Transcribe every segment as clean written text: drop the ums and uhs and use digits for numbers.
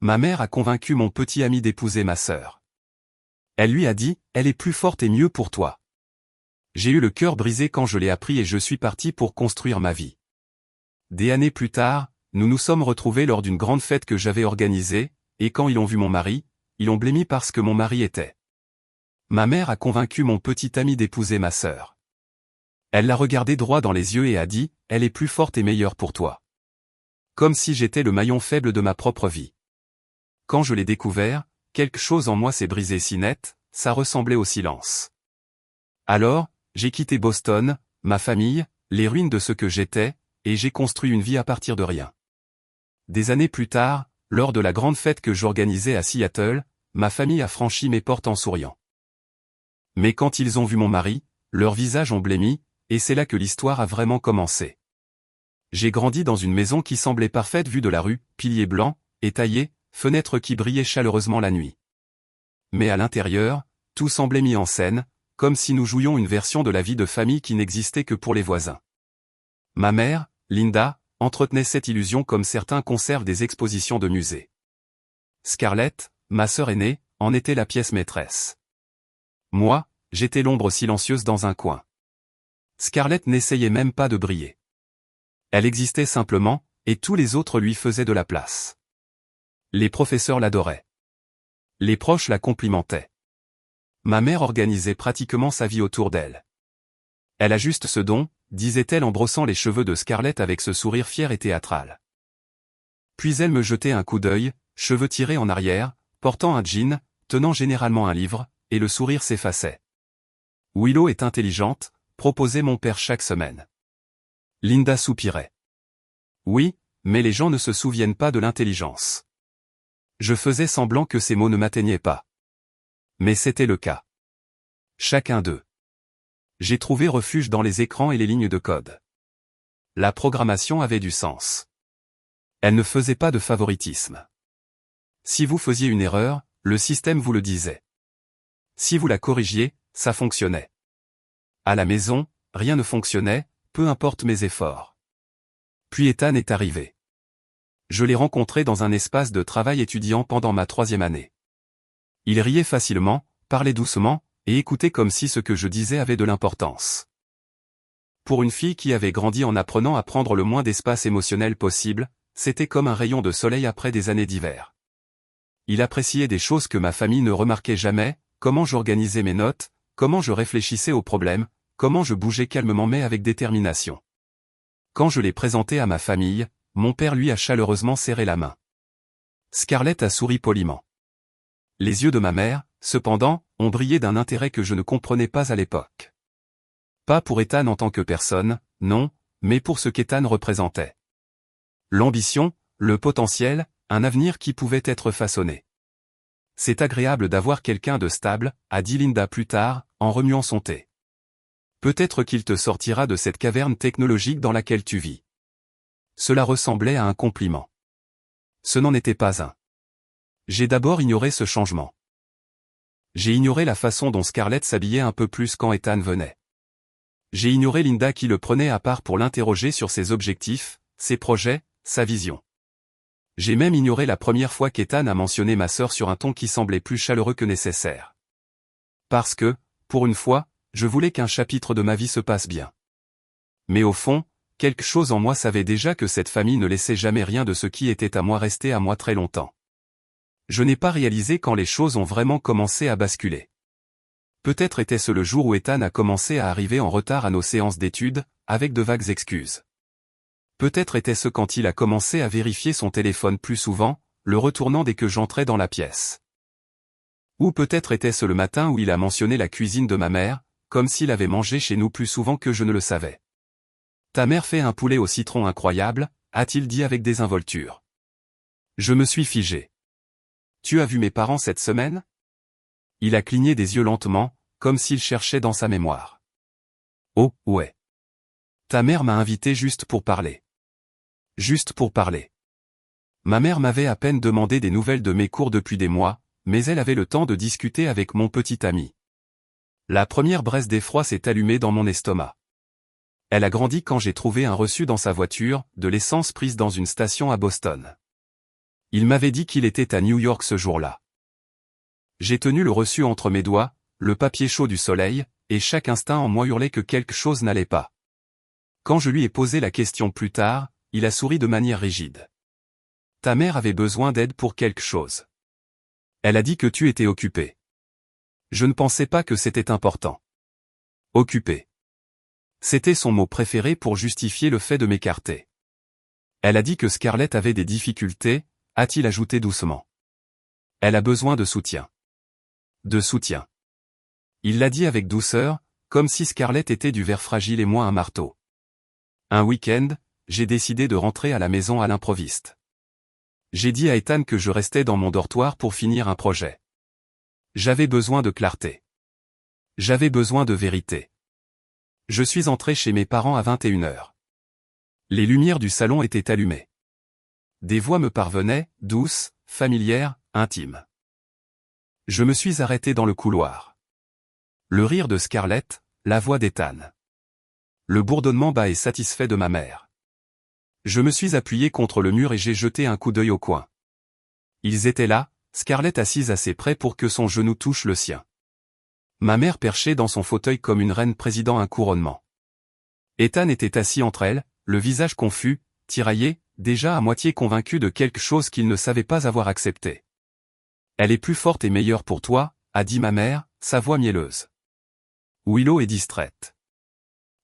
Ma mère a convaincu mon petit ami d'épouser ma sœur. Elle lui a dit, elle est plus forte et mieux pour toi. J'ai eu le cœur brisé quand je l'ai appris et je suis parti pour construire ma vie. Des années plus tard, nous nous sommes retrouvés lors d'une grande fête que j'avais organisée, et quand ils ont vu mon mari, ils l'ont blémi parce que mon mari était. Ma mère a convaincu mon petit ami d'épouser ma sœur. Elle l'a regardé droit dans les yeux et a dit, elle est plus forte et meilleure pour toi. Comme si j'étais le maillon faible de ma propre vie. Quand je l'ai découvert, quelque chose en moi s'est brisé si net, ça ressemblait au silence. Alors, j'ai quitté Boston, ma famille, les ruines de ce que j'étais, et j'ai construit une vie à partir de rien. Des années plus tard, lors de la grande fête que j'organisais à Seattle, ma famille a franchi mes portes en souriant. Mais quand ils ont vu mon mari, leurs visages ont blêmi, et c'est là que l'histoire a vraiment commencé. J'ai grandi dans une maison qui semblait parfaite vue de la rue, piliers blancs, étayés, fenêtres qui brillaient chaleureusement la nuit. Mais à l'intérieur, tout semblait mis en scène, comme si nous jouions une version de la vie de famille qui n'existait que pour les voisins. Ma mère, Linda, entretenait cette illusion comme certains conservent des expositions de musée. Scarlett, ma sœur aînée, en était la pièce maîtresse. Moi, j'étais l'ombre silencieuse dans un coin. Scarlett n'essayait même pas de briller. Elle existait simplement, et tous les autres lui faisaient de la place. Les professeurs l'adoraient. Les proches la complimentaient. Ma mère organisait pratiquement sa vie autour d'elle. Elle a juste ce don, disait-elle en brossant les cheveux de Scarlett avec ce sourire fier et théâtral. Puis elle me jetait un coup d'œil, cheveux tirés en arrière, portant un jean, tenant généralement un livre, et le sourire s'effaçait. Willow est intelligente, proposait mon père chaque semaine. Linda soupirait. Oui, mais les gens ne se souviennent pas de l'intelligence. Je faisais semblant que ces mots ne m'atteignaient pas. Mais c'était le cas. Chacun d'eux. J'ai trouvé refuge dans les écrans et les lignes de code. La programmation avait du sens. Elle ne faisait pas de favoritisme. Si vous faisiez une erreur, le système vous le disait. Si vous la corrigiez, ça fonctionnait. À la maison, rien ne fonctionnait, peu importe mes efforts. Puis Ethan est arrivé. Je l'ai rencontré dans un espace de travail étudiant pendant ma 3e année. Il riait facilement, parlait doucement, et écoutait comme si ce que je disais avait de l'importance. Pour une fille qui avait grandi en apprenant à prendre le moins d'espace émotionnel possible, c'était comme un rayon de soleil après des années d'hiver. Il appréciait des choses que ma famille ne remarquait jamais, comment j'organisais mes notes, comment je réfléchissais aux problèmes, comment je bougeais calmement mais avec détermination. Quand je l'ai présenté à ma famille, mon père lui a chaleureusement serré la main. Scarlett a souri poliment. Les yeux de ma mère, cependant, ont brillé d'un intérêt que je ne comprenais pas à l'époque. Pas pour Ethan en tant que personne, non, mais pour ce qu'Ethan représentait. L'ambition, le potentiel, un avenir qui pouvait être façonné. C'est agréable d'avoir quelqu'un de stable, a dit Linda plus tard, en remuant son thé. Peut-être qu'il te sortira de cette caverne technologique dans laquelle tu vis. Cela ressemblait à un compliment. Ce n'en était pas un. J'ai d'abord ignoré ce changement. J'ai ignoré la façon dont Scarlett s'habillait un peu plus quand Ethan venait. J'ai ignoré Linda qui le prenait à part pour l'interroger sur ses objectifs, ses projets, sa vision. J'ai même ignoré la première fois qu'Ethan a mentionné ma sœur sur un ton qui semblait plus chaleureux que nécessaire. Parce que, pour une fois, je voulais qu'un chapitre de ma vie se passe bien. Mais au fond, quelque chose en moi savait déjà que cette famille ne laissait jamais rien de ce qui était à moi rester à moi très longtemps. Je n'ai pas réalisé quand les choses ont vraiment commencé à basculer. Peut-être était-ce le jour où Ethan a commencé à arriver en retard à nos séances d'études, avec de vagues excuses. Peut-être était-ce quand il a commencé à vérifier son téléphone plus souvent, le retournant dès que j'entrais dans la pièce. Ou peut-être était-ce le matin où il a mentionné la cuisine de ma mère, comme s'il avait mangé chez nous plus souvent que je ne le savais. Ta mère fait un poulet au citron incroyable, a-t-il dit avec désinvolture. Je me suis figé. Tu as vu mes parents cette semaine? Il a cligné des yeux lentement, comme s'il cherchait dans sa mémoire. Oh, ouais. Ta mère m'a invité juste pour parler. Juste pour parler. Ma mère m'avait à peine demandé des nouvelles de mes cours depuis des mois, mais elle avait le temps de discuter avec mon petit ami. La première braise d'effroi s'est allumée dans mon estomac. Elle a grandi quand j'ai trouvé un reçu dans sa voiture, de l'essence prise dans une station à Boston. Il m'avait dit qu'il était à New York ce jour-là. J'ai tenu le reçu entre mes doigts, le papier chaud du soleil, et chaque instinct en moi hurlait que quelque chose n'allait pas. Quand je lui ai posé la question plus tard, il a souri de manière rigide. Ta mère avait besoin d'aide pour quelque chose. Elle a dit que tu étais occupé. Je ne pensais pas que c'était important. Occupé. C'était son mot préféré pour justifier le fait de m'écarter. Elle a dit que Scarlett avait des difficultés, a-t-il ajouté doucement. Elle a besoin de soutien. De soutien. Il l'a dit avec douceur, comme si Scarlett était du verre fragile et moi un marteau. Un week-end, j'ai décidé de rentrer à la maison à l'improviste. J'ai dit à Ethan que je restais dans mon dortoir pour finir un projet. J'avais besoin de clarté. J'avais besoin de vérité. Je suis entré chez mes parents à 21h. Les lumières du salon étaient allumées. Des voix me parvenaient, douces, familières, intimes. Je me suis arrêté dans le couloir. Le rire de Scarlett, la voix d'Ethan. Le bourdonnement bas et satisfait de ma mère. Je me suis appuyé contre le mur et j'ai jeté un coup d'œil au coin. Ils étaient là, Scarlett assise assez près pour que son genou touche le sien. Ma mère perchée dans son fauteuil comme une reine présidant un couronnement. Ethan était assis entre elles, le visage confus, tiraillé, déjà à moitié convaincu de quelque chose qu'il ne savait pas avoir accepté. Elle est plus forte et meilleure pour toi, a dit ma mère, sa voix mielleuse. Willow est distraite.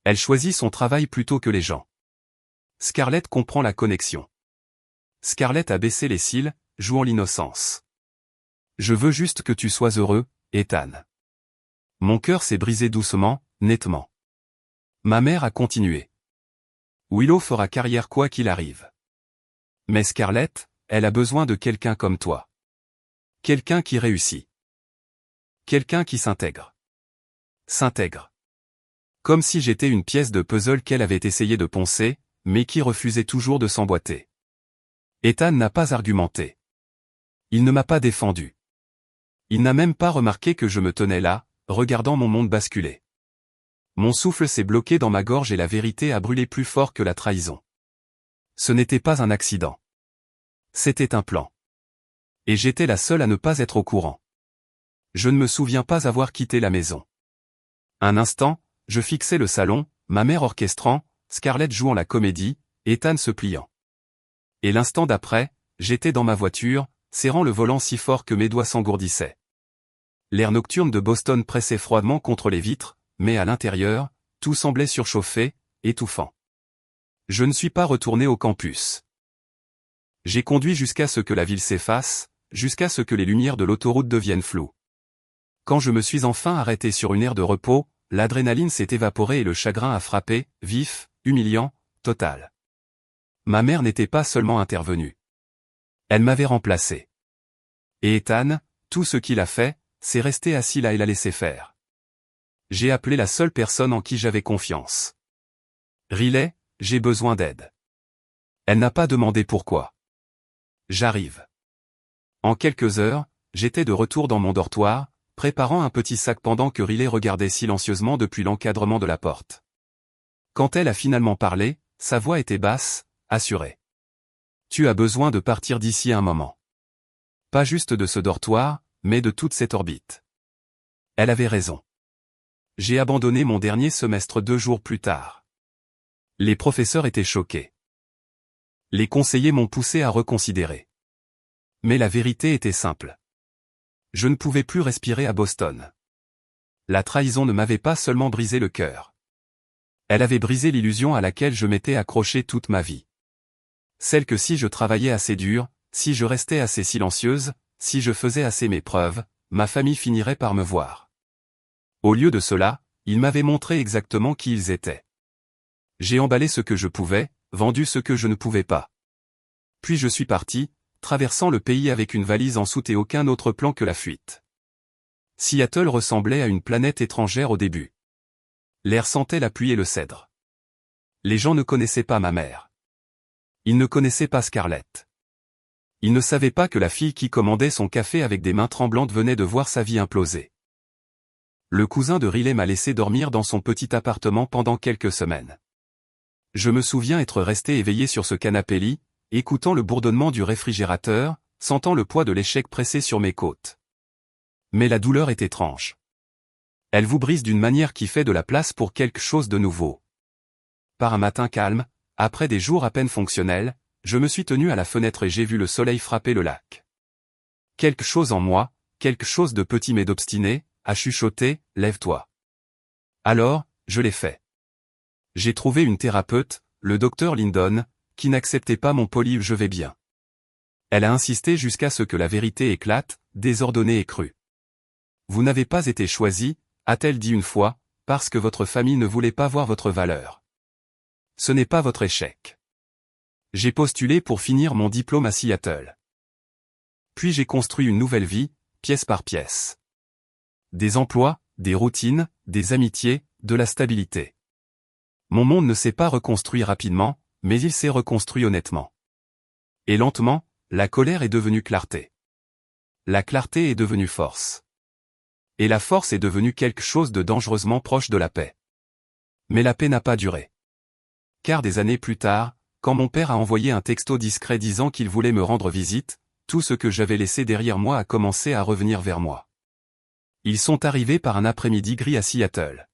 Elle choisit son travail plutôt que les gens. Scarlett comprend la connexion. Scarlett a baissé les cils, jouant l'innocence. Je veux juste que tu sois heureux, Ethan. Mon cœur s'est brisé doucement, nettement. Ma mère a continué. Willow fera carrière quoi qu'il arrive. Mais Scarlett, elle a besoin de quelqu'un comme toi. Quelqu'un qui réussit. Quelqu'un qui s'intègre. S'intègre. Comme si j'étais une pièce de puzzle qu'elle avait essayé de poncer, mais qui refusait toujours de s'emboîter. Ethan n'a pas argumenté. Il ne m'a pas défendu. Il n'a même pas remarqué que je me tenais là, regardant mon monde basculer. Mon souffle s'est bloqué dans ma gorge et la vérité a brûlé plus fort que la trahison. Ce n'était pas un accident. C'était un plan. Et j'étais la seule à ne pas être au courant. Je ne me souviens pas avoir quitté la maison. Un instant, je fixais le salon, ma mère orchestrant, Scarlett jouant la comédie, Ethan se pliant. Et l'instant d'après, j'étais dans ma voiture, serrant le volant si fort que mes doigts s'engourdissaient. L'air nocturne de Boston pressait froidement contre les vitres, mais à l'intérieur, tout semblait surchauffé, étouffant. Je ne suis pas retourné au campus. J'ai conduit jusqu'à ce que la ville s'efface, jusqu'à ce que les lumières de l'autoroute deviennent floues. Quand je me suis enfin arrêté sur une aire de repos, l'adrénaline s'est évaporée et le chagrin a frappé, vif, humiliant, total. Ma mère n'était pas seulement intervenue. Elle m'avait remplacé. Et Ethan, tout ce qu'il a fait, c'est rester assis là et la laisser faire. J'ai appelé la seule personne en qui j'avais confiance. Riley, j'ai besoin d'aide. Elle n'a pas demandé pourquoi. J'arrive. En quelques heures, j'étais de retour dans mon dortoir, préparant un petit sac pendant que Riley regardait silencieusement depuis l'encadrement de la porte. Quand elle a finalement parlé, sa voix était basse, assurée. Tu as besoin de partir d'ici un moment. Pas juste de ce dortoir, mais de toute cette orbite. Elle avait raison. J'ai abandonné mon dernier semestre 2 jours plus tard. Les professeurs étaient choqués. Les conseillers m'ont poussé à reconsidérer. Mais la vérité était simple. Je ne pouvais plus respirer à Boston. La trahison ne m'avait pas seulement brisé le cœur. Elle avait brisé l'illusion à laquelle je m'étais accroché toute ma vie. Celle que si je travaillais assez dur, si je restais assez silencieuse, si je faisais assez mes preuves, ma famille finirait par me voir. Au lieu de cela, ils m'avaient montré exactement qui ils étaient. J'ai emballé ce que je pouvais, vendu ce que je ne pouvais pas. Puis je suis parti, traversant le pays avec une valise en soute et aucun autre plan que la fuite. Seattle ressemblait à une planète étrangère au début. L'air sentait la pluie et le cèdre. Les gens ne connaissaient pas ma mère. Ils ne connaissaient pas Scarlett. Ils ne savaient pas que la fille qui commandait son café avec des mains tremblantes venait de voir sa vie imploser. Le cousin de Riley m'a laissé dormir dans son petit appartement pendant quelques semaines. Je me souviens être resté éveillé sur ce canapé-lit, écoutant le bourdonnement du réfrigérateur, sentant le poids de l'échec pressé sur mes côtes. Mais la douleur est étrange. Elle vous brise d'une manière qui fait de la place pour quelque chose de nouveau. Par un matin calme, après des jours à peine fonctionnels, je me suis tenu à la fenêtre et j'ai vu le soleil frapper le lac. Quelque chose en moi, quelque chose de petit mais d'obstiné, a chuchoté, lève-toi. Alors, je l'ai fait. J'ai trouvé une thérapeute, le docteur Lindon, qui n'acceptait pas mon poli je vais bien. Elle a insisté jusqu'à ce que la vérité éclate, désordonnée et crue. Vous n'avez pas été choisi, a-t-elle dit une fois, parce que votre famille ne voulait pas voir votre valeur. Ce n'est pas votre échec. J'ai postulé pour finir mon diplôme à Seattle. Puis j'ai construit une nouvelle vie, pièce par pièce. Des emplois, des routines, des amitiés, de la stabilité. Mon monde ne s'est pas reconstruit rapidement, mais il s'est reconstruit honnêtement. Et lentement, la colère est devenue clarté. La clarté est devenue force. Et la force est devenue quelque chose de dangereusement proche de la paix. Mais la paix n'a pas duré. Car des années plus tard, quand mon père a envoyé un texto discret disant qu'il voulait me rendre visite, tout ce que j'avais laissé derrière moi a commencé à revenir vers moi. Ils sont arrivés par un après-midi gris à Seattle.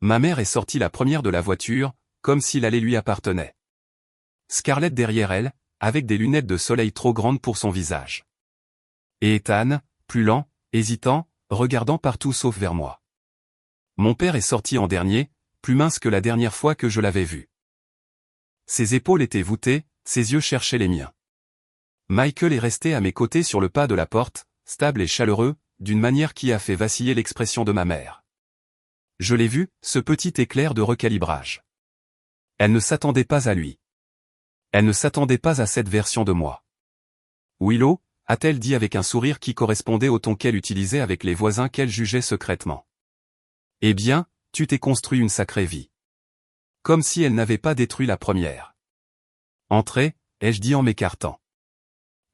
Ma mère est sortie la première de la voiture, comme si l'allée lui appartenait. Scarlett derrière elle, avec des lunettes de soleil trop grandes pour son visage. Et Ethan, plus lent, hésitant, regardant partout sauf vers moi. Mon père est sorti en dernier, plus mince que la dernière fois que je l'avais vu. Ses épaules étaient voûtées, ses yeux cherchaient les miens. Michael est resté à mes côtés sur le pas de la porte, stable et chaleureux, d'une manière qui a fait vaciller l'expression de ma mère. Je l'ai vu, ce petit éclair de recalibrage. Elle ne s'attendait pas à lui. Elle ne s'attendait pas à cette version de moi. Willow, a-t-elle dit avec un sourire qui correspondait au ton qu'elle utilisait avec les voisins qu'elle jugeait secrètement. Eh bien, tu t'es construit une sacrée vie. Comme si elle n'avait pas détruit la première. Entrez, ai-je dit en m'écartant.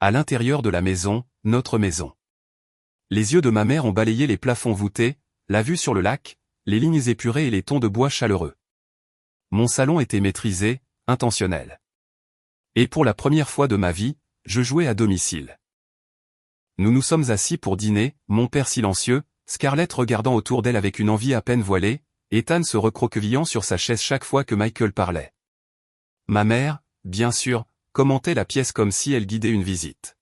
À l'intérieur de la maison, notre maison. Les yeux de ma mère ont balayé les plafonds voûtés, la vue sur le lac, les lignes épurées et les tons de bois chaleureux. Mon salon était maîtrisé, intentionnel. Et pour la première fois de ma vie, je jouais à domicile. Nous nous sommes assis pour dîner, mon père silencieux, Scarlett regardant autour d'elle avec une envie à peine voilée, Ethan se recroquevillant sur sa chaise chaque fois que Michael parlait. Ma mère, bien sûr, commentait la pièce comme si elle guidait une visite.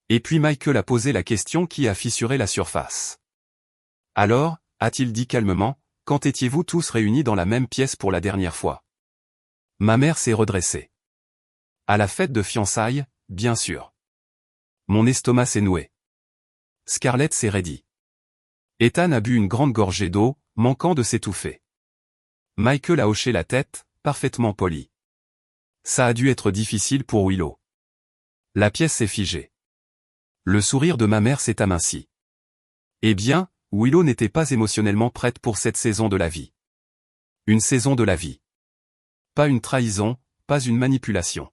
Et puis Michael a posé la question qui a fissuré la surface. Alors, a-t-il dit calmement, quand étiez-vous tous réunis dans la même pièce pour la dernière fois? Ma mère s'est redressée. À la fête de fiançailles, bien sûr. Mon estomac s'est noué. Scarlett s'est raidie. Ethan a bu une grande gorgée d'eau, manquant de s'étouffer. Michael a hoché la tête, parfaitement poli. Ça a dû être difficile pour Willow. La pièce s'est figée. Le sourire de ma mère s'est aminci. Eh bien, Willow n'était pas émotionnellement prête pour cette saison de la vie. Une saison de la vie. Pas une trahison, pas une manipulation.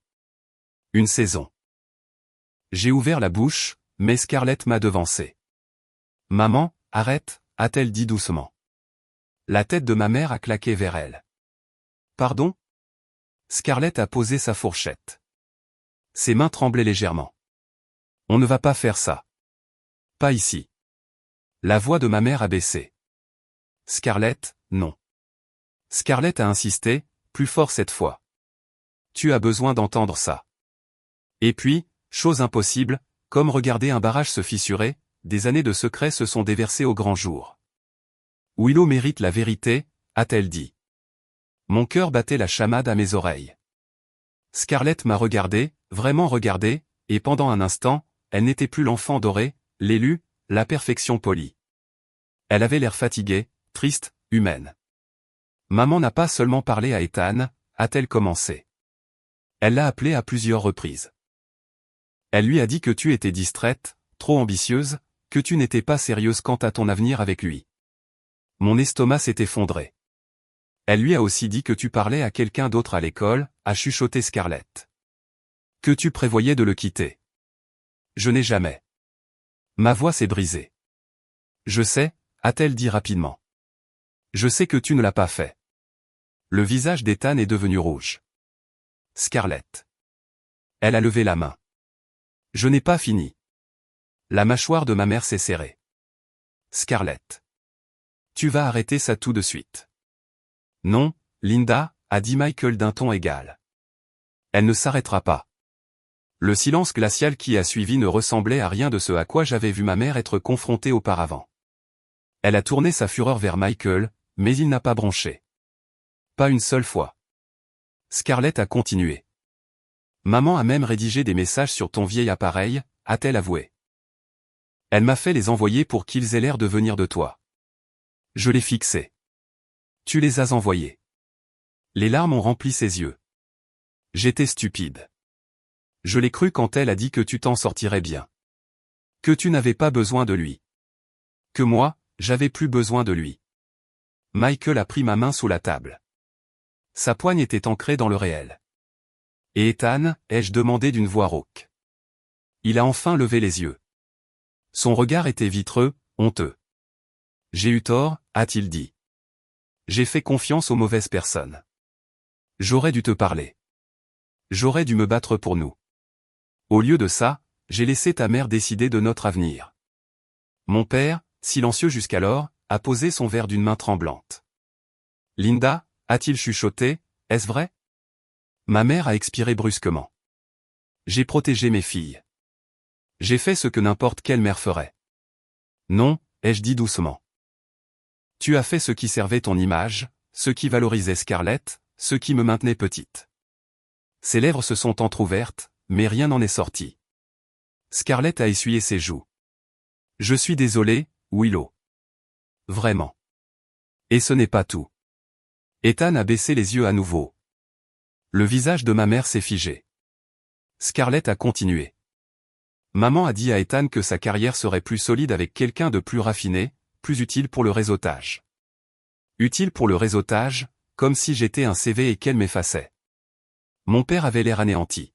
Une saison. J'ai ouvert la bouche, mais Scarlett m'a devancé. Maman, arrête, a-t-elle dit doucement. La tête de ma mère a claqué vers elle. Pardon? Scarlett a posé sa fourchette. Ses mains tremblaient légèrement. On ne va pas faire ça. Pas ici. La voix de ma mère a baissé. Scarlett, non. Scarlett a insisté, plus fort cette fois. Tu as besoin d'entendre ça. Et puis, chose impossible, comme regarder un barrage se fissurer, des années de secrets se sont déversées au grand jour. Willow mérite la vérité, a-t-elle dit. Mon cœur battait la chamade à mes oreilles. Scarlett m'a regardé, vraiment regardé, et pendant un instant, elle n'était plus l'enfant doré, l'élu, la perfection polie. Elle avait l'air fatiguée, triste, humaine. Maman n'a pas seulement parlé à Ethan, a-t-elle commencé. Elle l'a appelé à plusieurs reprises. Elle lui a dit que tu étais distraite, trop ambitieuse, que tu n'étais pas sérieuse quant à ton avenir avec lui. Mon estomac s'est effondré. Elle lui a aussi dit que tu parlais à quelqu'un d'autre à l'école, a chuchoté Scarlett. Que tu prévoyais de le quitter. Je n'ai jamais. Ma voix s'est brisée. Je sais, a-t-elle dit rapidement. Je sais que tu ne l'as pas fait. Le visage d'Ethan est devenu rouge. Scarlett. Elle a levé la main. Je n'ai pas fini. La mâchoire de ma mère s'est serrée. Scarlett. Tu vas arrêter ça tout de suite. Non, Linda, a dit Michael d'un ton égal. Elle ne s'arrêtera pas. Le silence glacial qui a suivi ne ressemblait à rien de ce à quoi j'avais vu ma mère être confrontée auparavant. Elle a tourné sa fureur vers Michael, mais il n'a pas bronché. Pas une seule fois. Scarlett a continué. Maman a même rédigé des messages sur ton vieil appareil, a-t-elle avoué. Elle m'a fait les envoyer pour qu'ils aient l'air de venir de toi. Je les fixais. Tu les as envoyés. Les larmes ont rempli ses yeux. J'étais stupide. Je l'ai cru quand elle a dit que tu t'en sortirais bien. Que tu n'avais pas besoin de lui. Que moi, j'avais plus besoin de lui. Michael a pris ma main sous la table. Sa poigne était ancrée dans le réel. Et Ethan, ai-je demandé d'une voix rauque. Il a enfin levé les yeux. Son regard était vitreux, honteux. J'ai eu tort, a-t-il dit. J'ai fait confiance aux mauvaises personnes. J'aurais dû te parler. J'aurais dû me battre pour nous. Au lieu de ça, j'ai laissé ta mère décider de notre avenir. Mon père, silencieux jusqu'alors, a posé son verre d'une main tremblante. Linda, a-t-il chuchoté, est-ce vrai? Ma mère a expiré brusquement. J'ai protégé mes filles. J'ai fait ce que n'importe quelle mère ferait. Non, ai-je dit doucement. Tu as fait ce qui servait ton image, ce qui valorisait Scarlett, ce qui me maintenait petite. Ses lèvres se sont entr'ouvertes, mais rien n'en est sorti. Scarlett a essuyé ses joues. Je suis désolé, Willow. Vraiment. Et ce n'est pas tout. Ethan a baissé les yeux à nouveau. Le visage de ma mère s'est figé. Scarlett a continué. Maman a dit à Ethan que sa carrière serait plus solide avec quelqu'un de plus raffiné, plus utile pour le réseautage. Utile pour le réseautage, comme si j'étais un CV et qu'elle m'effaçait. Mon père avait l'air anéanti.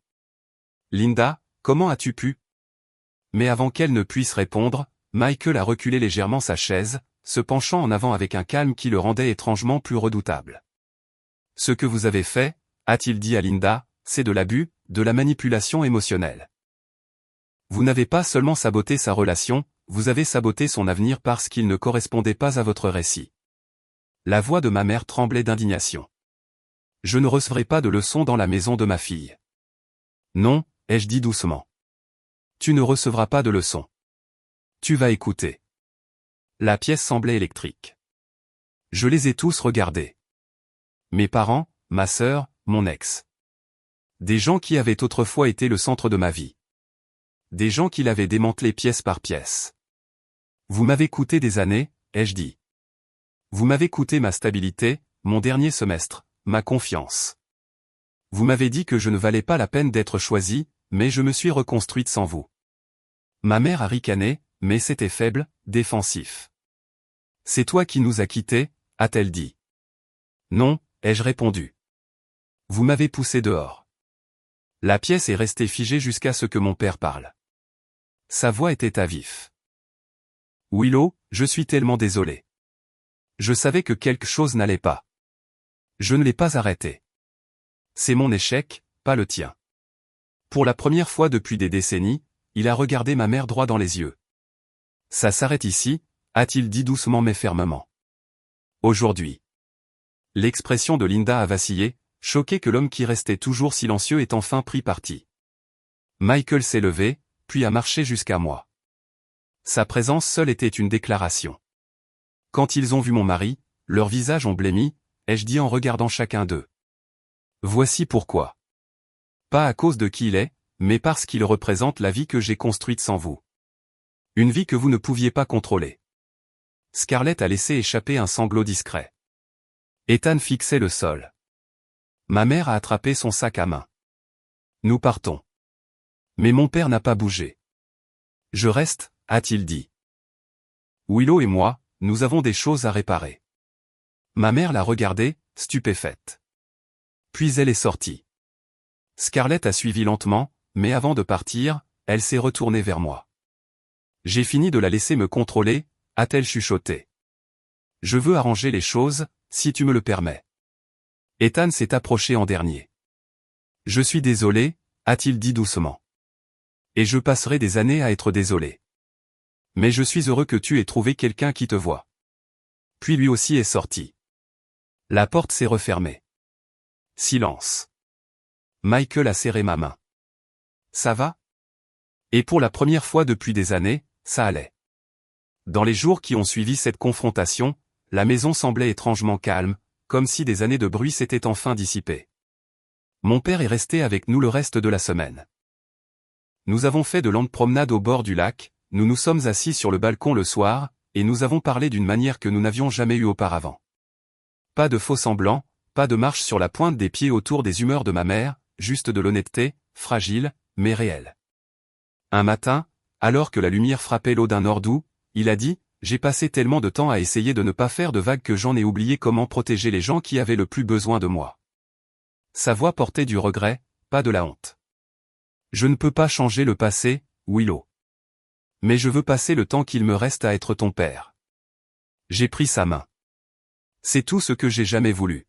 Linda, comment as-tu pu? Mais avant qu'elle ne puisse répondre, Michael a reculé légèrement sa chaise, se penchant en avant avec un calme qui le rendait étrangement plus redoutable. Ce que vous avez fait, a-t-il dit à Linda, c'est de l'abus, de la manipulation émotionnelle. Vous n'avez pas seulement saboté sa relation, vous avez saboté son avenir parce qu'il ne correspondait pas à votre récit. La voix de ma mère tremblait d'indignation. Je ne recevrai pas de leçons dans la maison de ma fille. Non, ai-je dit doucement. Tu ne recevras pas de leçons. Tu vas écouter. La pièce semblait électrique. Je les ai tous regardés. Mes parents, ma sœur, mon ex. Des gens qui avaient autrefois été le centre de ma vie. Des gens qui l'avaient démantelé pièce par pièce. Vous m'avez coûté des années, ai-je dit. Vous m'avez coûté ma stabilité, mon dernier semestre, ma confiance. Vous m'avez dit que je ne valais pas la peine d'être choisi, mais je me suis reconstruite sans vous. Ma mère a ricané, mais c'était faible, défensif. C'est toi qui nous as quittés, a-t-elle dit. Non, ai-je répondu. Vous m'avez poussé dehors. La pièce est restée figée jusqu'à ce que mon père parle. Sa voix était à vif. Willow, je suis tellement désolé. Je savais que quelque chose n'allait pas. Je ne l'ai pas arrêté. C'est mon échec, pas le tien. Pour la première fois depuis des décennies, il a regardé ma mère droit dans les yeux. Ça s'arrête ici, a-t-il dit doucement mais fermement. Aujourd'hui. L'expression de Linda a vacillé, choquée que l'homme qui restait toujours silencieux ait enfin pris parti. Michael s'est levé, puis a marché jusqu'à moi. Sa présence seule était une déclaration. Quand ils ont vu mon mari, leurs visages ont blêmi, ai-je dit en regardant chacun d'eux. Voici pourquoi. Pas à cause de qui il est, mais parce qu'il représente la vie que j'ai construite sans vous. Une vie que vous ne pouviez pas contrôler. Scarlett a laissé échapper un sanglot discret. Ethan fixait le sol. Ma mère a attrapé son sac à main. Nous partons. Mais mon père n'a pas bougé. Je reste, a-t-il dit. Willow et moi, nous avons des choses à réparer. Ma mère l'a regardé, stupéfaite. Puis elle est sortie. Scarlett a suivi lentement, mais avant de partir, elle s'est retournée vers moi. J'ai fini de la laisser me contrôler, a-t-elle chuchoté. Je veux arranger les choses, si tu me le permets. Ethan s'est approché en dernier. Je suis désolé, a-t-il dit doucement. Et je passerai des années à être désolé. Mais je suis heureux que tu aies trouvé quelqu'un qui te voie. Puis lui aussi est sorti. La porte s'est refermée. Silence. Michael a serré ma main. Ça va? Et pour la première fois depuis des années, ça allait. Dans les jours qui ont suivi cette confrontation, la maison semblait étrangement calme, comme si des années de bruit s'étaient enfin dissipées. Mon père est resté avec nous le reste de la semaine. Nous avons fait de longues promenades au bord du lac, nous nous sommes assis sur le balcon le soir, et nous avons parlé d'une manière que nous n'avions jamais eue auparavant. Pas de faux-semblants, pas de marche sur la pointe des pieds autour des humeurs de ma mère, juste de l'honnêteté, fragile, mais réelle. Un matin, alors que la lumière frappait l'eau d'un nord doux, il a dit « J'ai passé tellement de temps à essayer de ne pas faire de vagues que j'en ai oublié comment protéger les gens qui avaient le plus besoin de moi. » Sa voix portait du regret, pas de la honte. Je ne peux pas changer le passé, Willow. Mais je veux passer le temps qu'il me reste à être ton père. J'ai pris sa main. C'est tout ce que j'ai jamais voulu.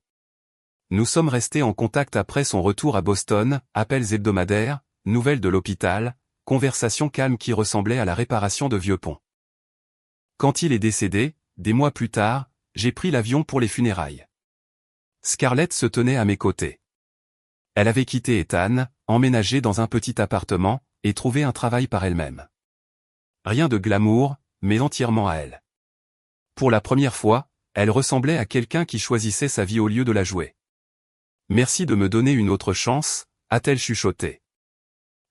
Nous sommes restés en contact après son retour à Boston, appels hebdomadaires, nouvelles de l'hôpital, conversations calmes qui ressemblaient à la réparation de vieux ponts. Quand il est décédé, des mois plus tard, j'ai pris l'avion pour les funérailles. Scarlett se tenait à mes côtés. Elle avait quitté Ethan, emménagé dans un petit appartement, et trouvé un travail par elle-même. Rien de glamour, mais entièrement à elle. Pour la première fois, elle ressemblait à quelqu'un qui choisissait sa vie au lieu de la jouer. Merci de me donner une autre chance, a-t-elle chuchoté.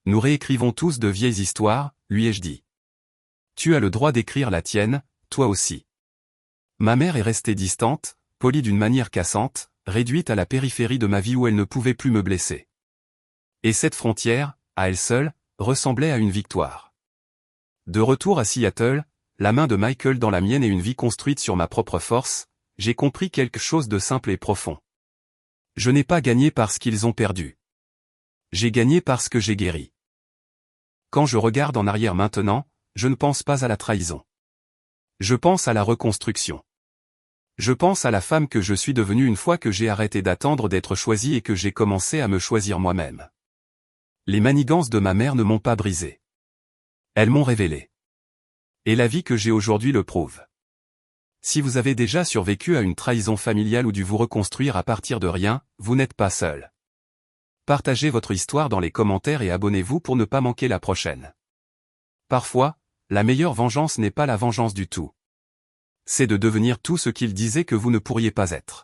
Nous réécrivons tous de vieilles histoires, lui ai-je dit. Tu as le droit d'écrire la tienne, toi aussi. Ma mère est restée distante, polie d'une manière cassante, réduite à la périphérie de ma vie où elle ne pouvait plus me blesser. Et cette frontière, à elle seule, ressemblait à une victoire. De retour à Seattle, la main de Michael dans la mienne et une vie construite sur ma propre force, j'ai compris quelque chose de simple et profond. Je n'ai pas gagné parce qu'ils ont perdu. J'ai gagné parce que j'ai guéri. Quand je regarde en arrière maintenant, je ne pense pas à la trahison. Je pense à la reconstruction. Je pense à la femme que je suis devenue une fois que j'ai arrêté d'attendre d'être choisie et que j'ai commencé à me choisir moi-même. Les manigances de ma mère ne m'ont pas brisé. Elles m'ont révélé. Et la vie que j'ai aujourd'hui le prouve. Si vous avez déjà survécu à une trahison familiale ou dû vous reconstruire à partir de rien, vous n'êtes pas seul. Partagez votre histoire dans les commentaires et abonnez-vous pour ne pas manquer la prochaine. Parfois, la meilleure vengeance n'est pas la vengeance du tout. C'est de devenir tout ce qu'il disait que vous ne pourriez pas être.